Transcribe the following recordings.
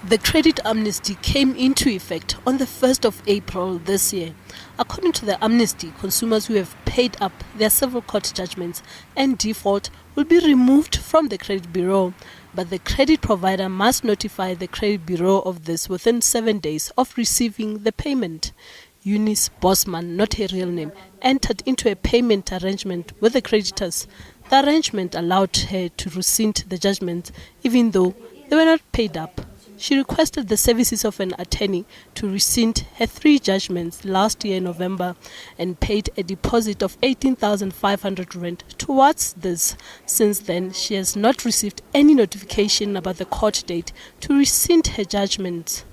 The credit amnesty came into effect on the 1st of April this year. According to the amnesty, consumers who have paid up their civil court judgments and default will be removed from the credit bureau, but the credit provider must notify the credit bureau of this within 7 days of receiving the payment. Eunice Bosman, not her real name, entered into a payment arrangement with the creditors. The arrangement allowed her to rescind the judgments even though they were not paid up. She requested the services of an attorney to rescind her 3 judgments last year in November and paid a deposit of 18,500 rand towards this. Since then, she has not received any notification about the court date to rescind her judgments.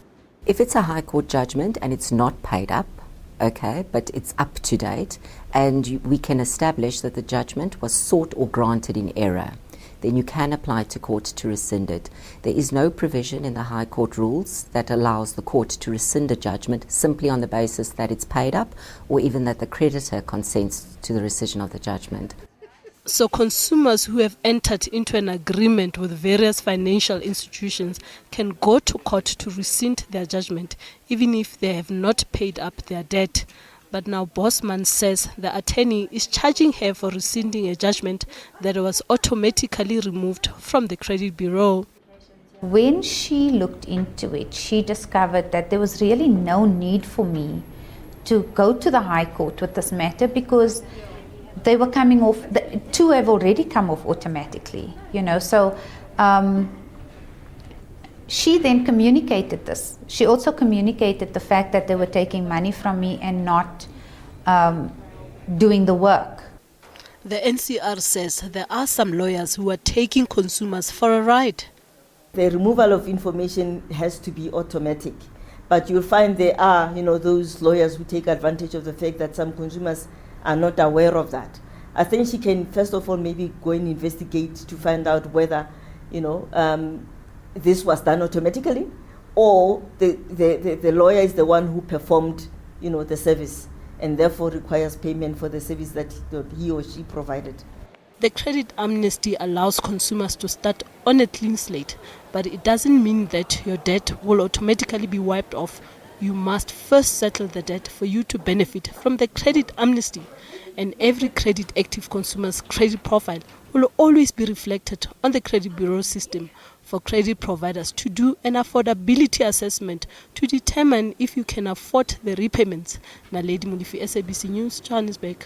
If it's a High Court judgment and it's not paid up, okay, but it's up to date and we can establish that the judgment was sought or granted in error, then you can apply to court to rescind it. There is no provision in the High Court rules that allows the court to rescind a judgment simply on the basis that it's paid up or even that the creditor consents to the rescission of the judgment. So consumers who have entered into an agreement with various financial institutions can go to court to rescind their judgment even if they have not paid up their debt. But now Bosman says the attorney is charging her for rescinding a judgment that was automatically removed from the credit bureau. When she looked into it, she discovered that there was really no need for me to go to the High Court with this matter because they were coming off, the 2 have already come off automatically, so she then communicated this. She also communicated the fact that they were taking money from me and not doing the work. The NCR says there are some lawyers who are taking consumers for a ride. The removal of information has to be automatic, but you'll find there are, those lawyers who take advantage of the fact that some consumers are not aware of that. I think she can, first of all, maybe go and investigate to find out whether, this was done automatically, or the lawyer is the one who performed, the service, and therefore requires payment for the service that he or she provided. The credit amnesty allows consumers to start on a clean slate, but it doesn't mean that your debt will automatically be wiped off. You must first settle the debt for you to benefit from the credit amnesty, and every credit active consumer's credit profile will always be reflected on the credit bureau system for credit providers to do an affordability assessment to determine if you can afford the repayments. Naledi Mulifi, SABC News, Johannesburg.